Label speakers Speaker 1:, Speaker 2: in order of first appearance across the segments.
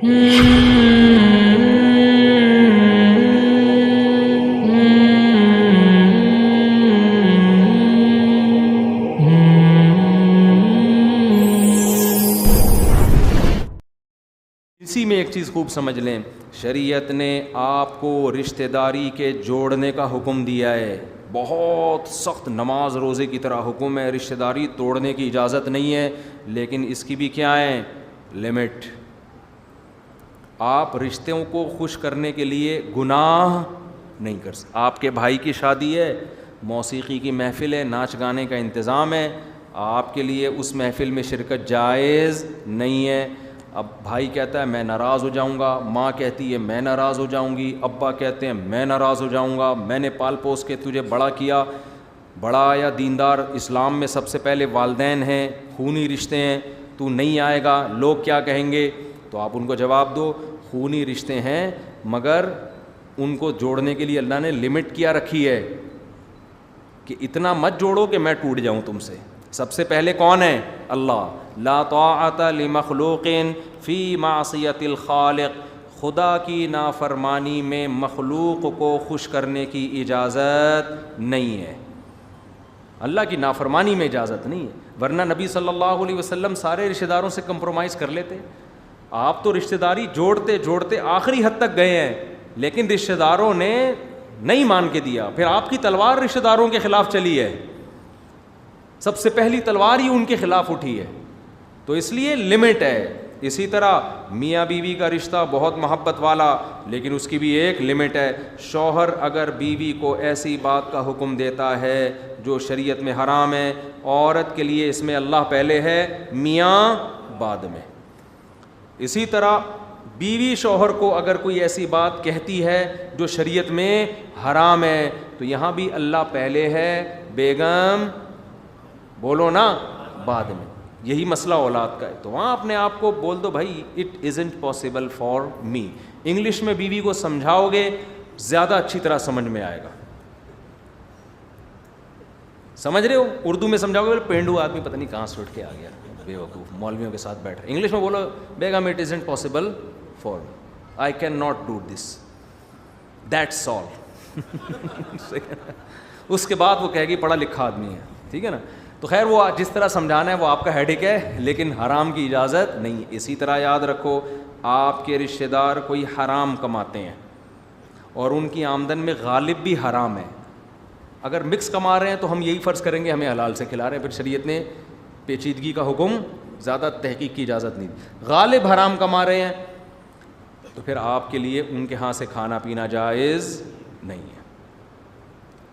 Speaker 1: اسی میں ایک چیز خوب سمجھ لیں، شریعت نے آپ کو رشتہ داری کے جوڑنے کا حکم دیا ہے، بہت سخت نماز روزے کی طرح حکم ہے، رشتہ داری توڑنے کی اجازت نہیں ہے، لیکن اس کی بھی کیا ہے لمٹ۔ آپ رشتوں کو خوش کرنے کے لیے گناہ نہیں کر سکتے۔ آپ کے بھائی کی شادی ہے، موسیقی کی محفل ہے، ناچ گانے کا انتظام ہے، آپ کے لیے اس محفل میں شرکت جائز نہیں ہے۔ اب بھائی کہتا ہے میں ناراض ہو جاؤں گا، ماں کہتی ہے میں ناراض ہو جاؤں گی، ابا کہتے ہیں میں ناراض ہو جاؤں گا، میں نے پال پوس کے تجھے بڑا کیا، بڑا یا دیندار اسلام میں سب سے پہلے والدین ہیں، خونی رشتے ہیں، تو نہیں آئے گا لوگ کیا کہیں گے؟ تو آپ ان کو جواب دو خونی رشتے ہیں مگر ان کو جوڑنے کے لیے اللہ نے لمٹ کیا رکھی ہے کہ اتنا مت جوڑو کہ میں ٹوٹ جاؤں تم سے۔ سب سے پہلے کون ہے؟ اللہ۔ لا طاعت لمخلوق فی معصیت الخالق، خدا کی نافرمانی میں مخلوق کو خوش کرنے کی اجازت نہیں ہے، اللہ کی نافرمانی میں اجازت نہیں ہے، ورنہ نبی صلی اللہ علیہ وسلم سارے رشتہ داروں سے کمپرومائز کر لیتے۔ آپ تو رشتہ داری جوڑتے جوڑتے آخری حد تک گئے ہیں، لیکن رشتہ داروں نے نہیں مان کے دیا، پھر آپ کی تلوار رشتہ داروں کے خلاف چلی ہے، سب سے پہلی تلوار ہی ان کے خلاف اٹھی ہے، تو اس لیے لمٹ ہے۔ اسی طرح میاں بیوی کا رشتہ بہت محبت والا، لیکن اس کی بھی ایک لمٹ ہے۔ شوہر اگر بیوی کو ایسی بات کا حکم دیتا ہے جو شریعت میں حرام ہے، عورت کے لیے اس میں اللہ پہلے ہے، میاں بعد میں۔ اسی طرح بیوی شوہر کو اگر کوئی ایسی بات کہتی ہے جو شریعت میں حرام ہے تو یہاں بھی اللہ پہلے ہے، بیگم بولو نا بعد میں۔ یہی مسئلہ اولاد کا ہے، تو وہاں اپنے آپ کو بول دو بھائی it isn't possible for me. English میں بیوی کو سمجھاؤ گے زیادہ اچھی طرح سمجھ میں آئے گا، سمجھ رہے ہو؟ اردو میں سمجھاؤ گے پینڈو آدمی پتہ نہیں کہاں سے اٹھ کے آ گیا، بے وقوف مولویوں کے ساتھ بیٹھ رہے۔ انگلش میں بولو بیگم it isn't possible for I can not do this, that's all. اس کے بعد وہ کہے گی پڑھا لکھا آدمی ہے، ٹھیک ہے نا؟ تو خیر وہ جس طرح سمجھانا ہے وہ آپ کا ہیڈک ہے، لیکن حرام کی اجازت نہیں۔ اسی طرح یاد رکھو آپ کے رشتہ دار کوئی حرام کماتے ہیں اور ان کی آمدن میں غالب بھی حرام ہے، اگر مکس کما رہے ہیں تو ہم یہی فرض کریں گے ہمیں حلال سے کھلا رہے ہیں، پھر شریعت نے پیچیدگی کا حکم، زیادہ تحقیق کی اجازت نہیں دی۔ غالب حرام کما رہے ہیں تو پھر آپ کے لیے ان کے ہاں سے کھانا پینا جائز نہیں ہے۔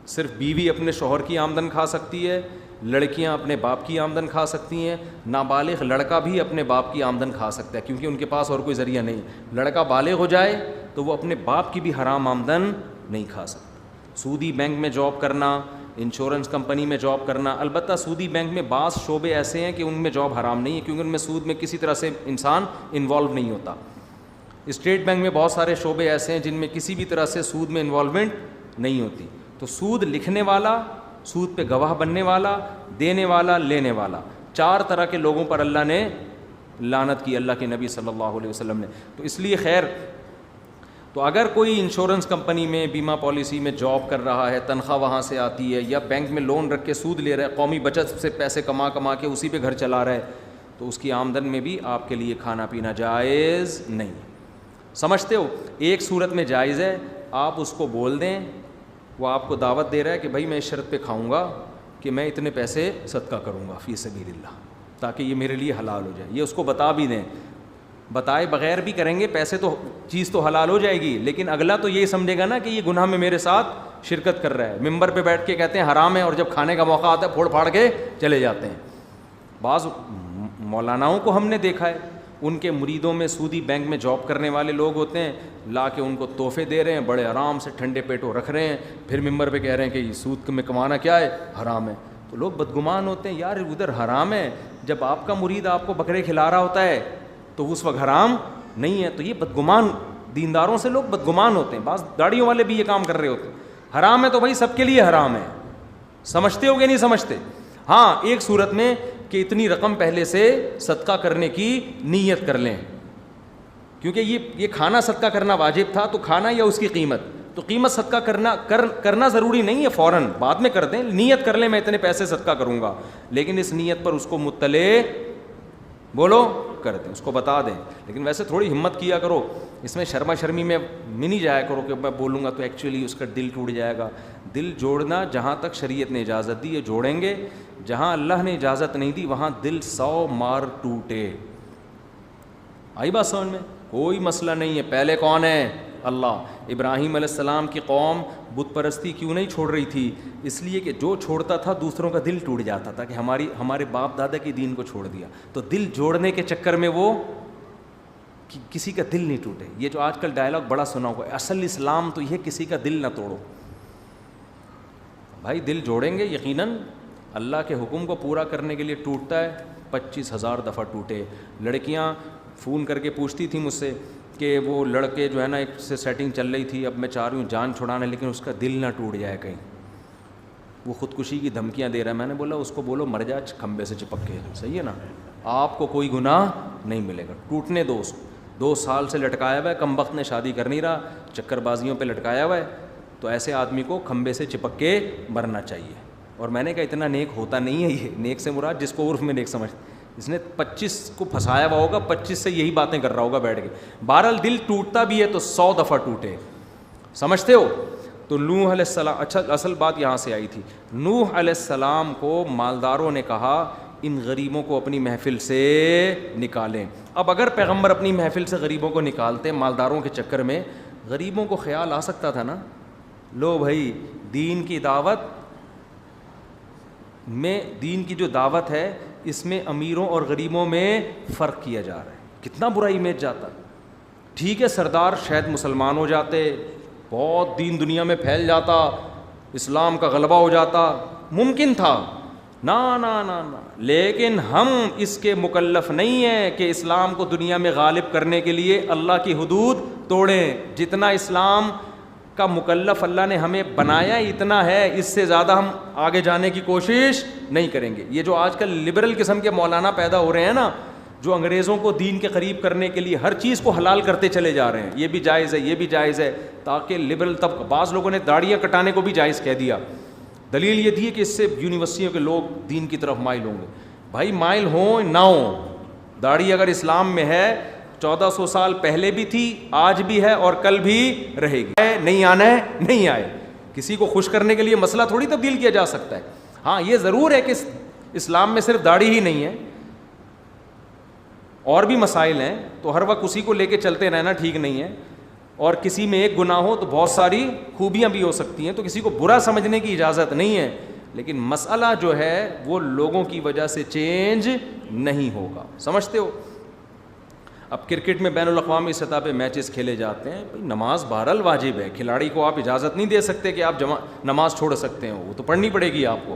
Speaker 1: صرف بیوی اپنے شوہر کی آمدن کھا سکتی ہے، لڑکیاں اپنے باپ کی آمدن کھا سکتی ہیں، نابالغ لڑکا بھی اپنے باپ کی آمدن کھا سکتا ہے کیونکہ ان کے پاس اور کوئی ذریعہ نہیں۔ لڑکا بالغ ہو جائے تو وہ اپنے باپ کی بھی حرام آمدن نہیں کھا سکتا۔ سودی بینک میں جاب کرنا، انشورنس کمپنی میں جاب کرنا، البتہ سودی بینک میں بعض شعبے ایسے ہیں کہ ان میں جاب حرام نہیں ہے کیونکہ ان میں سود میں کسی طرح سے انسان انوالو نہیں ہوتا۔ اسٹیٹ بینک میں بہت سارے شعبے ایسے ہیں جن میں کسی بھی طرح سے سود میں انوالومنٹ نہیں ہوتی۔ تو سود لکھنے والا، سود پہ گواہ بننے والا، دینے والا، لینے والا، چار طرح کے لوگوں پر اللہ نے لعنت کی، اللہ کے نبی صلی اللہ علیہ وسلم نے۔ تو اس لیے خیر، تو اگر کوئی انشورنس کمپنی میں بیمہ پالیسی میں جاب کر رہا ہے، تنخواہ وہاں سے آتی ہے، یا بینک میں لون رکھ کے سود لے رہا ہے، قومی بچت سے پیسے کما کما کے اسی پہ گھر چلا رہا ہے، تو اس کی آمدن میں بھی آپ کے لیے کھانا پینا جائز نہیں۔ سمجھتے ہو؟ ایک صورت میں جائز ہے، آپ اس کو بول دیں، وہ آپ کو دعوت دے رہا ہے کہ بھائی میں اس شرط پہ کھاؤں گا کہ میں اتنے پیسے صدقہ کروں گا فی سبیل اللہ تاکہ یہ میرے لیے حلال ہو جائے، یہ اس کو بتا بھی دیں۔ بتائے بغیر بھی کریں گے پیسے تو چیز تو حلال ہو جائے گی، لیکن اگلا تو یہی سمجھے گا نا کہ یہ گناہ میں میرے ساتھ شرکت کر رہا ہے، ممبر پہ بیٹھ کے کہتے ہیں حرام ہے اور جب کھانے کا موقع آتا ہے پھوڑ پھاڑ کے چلے جاتے ہیں۔ بعض مولاناؤں کو ہم نے دیکھا ہے، ان کے مریدوں میں سودی بینک میں جاب کرنے والے لوگ ہوتے ہیں، لا کے ان کو تحفے دے رہے ہیں، بڑے آرام سے ٹھنڈے پیٹوں رکھ رہے ہیں، پھر ممبر پہ کہہ رہے ہیں کہ یہ سود میں کمانا کیا ہے؟ حرام ہے۔ تو لوگ بدگمان ہوتے ہیں، یار ادھر حرام ہے، جب آپ کا مرید آپ کو بکرے کھلا رہا ہوتا ہے تو اس وقت حرام نہیں ہے۔ تو یہ بدگمان دینداروں سے لوگ بدگمان ہوتے ہیں، بعض داڑھیوں والے بھی یہ کام کر رہے ہوتے ہیں۔ حرام ہے تو بھائی سب کے لیے حرام ہے، سمجھتے ہو کہ نہیں سمجھتے؟ ہاں ایک صورت میں کہ اتنی رقم پہلے سے صدقہ کرنے کی نیت کر لیں کیونکہ یہ کھانا صدقہ کرنا واجب تھا، تو کھانا یا اس کی قیمت، تو قیمت صدقہ کرنا ضروری نہیں ہے، فوراً بعد میں کر دیں، نیت کر لیں میں اتنے پیسے صدقہ کروں گا، لیکن اس نیت پر اس کو مطلع بولو کر دیں، اس کو بتا دیں. لیکن ویسے تھوڑی ہمت کیا کرو، اس میں شرما شرمی میں نہیں جایا کرو کہ میں بولوں گا تو ایکچولی اس کا دل ٹوٹ جائے گا. دل جوڑنا جہاں تک شریعت نے اجازت دی ہے جوڑیں گے، جہاں اللہ نے اجازت نہیں دی وہاں دل 100 مار ٹوٹے. آئی بات سمجھ میں؟ کوئی مسئلہ نہیں ہے. پہلے کون ہے؟ اللہ. ابراہیم علیہ السلام کی قوم بت پرستی کیوں نہیں چھوڑ رہی تھی؟ اس لیے کہ جو چھوڑتا تھا دوسروں کا دل ٹوٹ جاتا تھا کہ ہمارے باپ دادا کے دین کو چھوڑ دیا. تو دل جوڑنے کے چکر میں وہ کسی کا دل نہیں ٹوٹے. یہ جو آج کل ڈائلاگ بڑا سنا ہوا ہے، اصل اسلام تو یہ کسی کا دل نہ توڑو. بھائی دل جوڑیں گے یقیناً اللہ کے حکم کو پورا کرنے کے لیے ٹوٹتا ہے. 25,000 دفعہ ٹوٹے. لڑکیاں فون کر کے پوچھتی تھیں مجھ سے کہ وہ لڑکے جو ہے نا ایک سے سیٹنگ چل رہی تھی، اب میں چاہ رہی ہوں جان چھڑانا لیکن اس کا دل نہ ٹوٹ جائے کہیں، وہ خودکشی کی دھمکیاں دے رہا ہے. میں نے بولا اس کو بولو مر جا کھمبے سے چپک کے. صحیح ہے نا؟ آپ کو کوئی گناہ نہیں ملے گا. ٹوٹنے دو اس کو. 2 سال سے لٹکایا ہوا ہے، کمبخت نے شادی کر نہیں رہا، چکر بازیوں پہ لٹکایا ہوا ہے، تو ایسے آدمی کو کھمبے سے چپک کے مرنا چاہیے. اور میں نے کہا اتنا نیک ہوتا نہیں ہے. یہ نیک سے مراد جس کو عرف میں نیک سمجھ، اس نے 25 کو پھنسایا ہوا ہوگا، 25 سے یہی باتیں کر رہا ہوگا بیٹھ کے. بہرحال دل ٹوٹتا بھی ہے تو 100 دفعہ ٹوٹے. سمجھتے ہو؟ تو نوح علیہ السلام، اچھا اصل بات یہاں سے آئی تھی. نوح علیہ السلام کو مالداروں نے کہا ان غریبوں کو اپنی محفل سے نکالیں. اب اگر پیغمبر اپنی محفل سے غریبوں کو نکالتے مالداروں کے چکر میں، غریبوں کو خیال آ سکتا تھا نا، لو بھائی دین کی دعوت میں، دین کی جو دعوت ہے اس میں امیروں اور غریبوں میں فرق کیا جا رہا ہے. کتنا برا امیج جاتا. ٹھیک ہے سردار شاید مسلمان ہو جاتے، بہت دین دنیا میں پھیل جاتا، اسلام کا غلبہ ہو جاتا، ممکن تھا. نا نا نا نا، لیکن ہم اس کے مکلف نہیں ہیں کہ اسلام کو دنیا میں غالب کرنے کے لیے اللہ کی حدود توڑیں. جتنا اسلام کا مکلف اللہ نے ہمیں بنایا اتنا ہے، اس سے زیادہ ہم آگے جانے کی کوشش نہیں کریں گے. یہ جو آج کل لبرل قسم کے مولانا پیدا ہو رہے ہیں نا، جو انگریزوں کو دین کے قریب کرنے کے لیے ہر چیز کو حلال کرتے چلے جا رہے ہیں، یہ بھی جائز ہے یہ بھی جائز ہے، تاکہ لبرل طبقہ، بعض لوگوں نے داڑیاں کٹانے کو بھی جائز کہہ دیا. دلیل یہ تھی کہ اس سے یونیورسٹیوں کے لوگ دین کی طرف مائل ہوں گے. بھائی مائل ہوں نہ ہوں، داڑھی اگر اسلام میں ہے 1400 سال پہلے بھی تھی، آج بھی ہے اور کل بھی رہے گی. نہیں آنا ہے نہیں آئے. کسی کو خوش کرنے کے لیے مسئلہ تھوڑی تبدیل کیا جا سکتا ہے. ہاں یہ ضرور ہے کہ اسلام میں صرف داڑھی ہی نہیں ہے، اور بھی مسائل ہیں، تو ہر وقت اسی کو لے کے چلتے رہنا ٹھیک نہیں ہے. اور کسی میں ایک گناہ ہو تو بہت ساری خوبیاں بھی ہو سکتی ہیں، تو کسی کو برا سمجھنے کی اجازت نہیں ہے. لیکن مسئلہ جو ہے وہ لوگوں کی وجہ سے چینج نہیں ہوگا. سمجھتے ہو؟ اب کرکٹ میں بین الاقوامی سطح پہ میچز کھیلے جاتے ہیں، نماز بہرحال واجب ہے. کھلاڑی کو آپ اجازت نہیں دے سکتے کہ آپ نماز چھوڑ سکتے ہو، وہ تو پڑھنی پڑے گی آپ کو.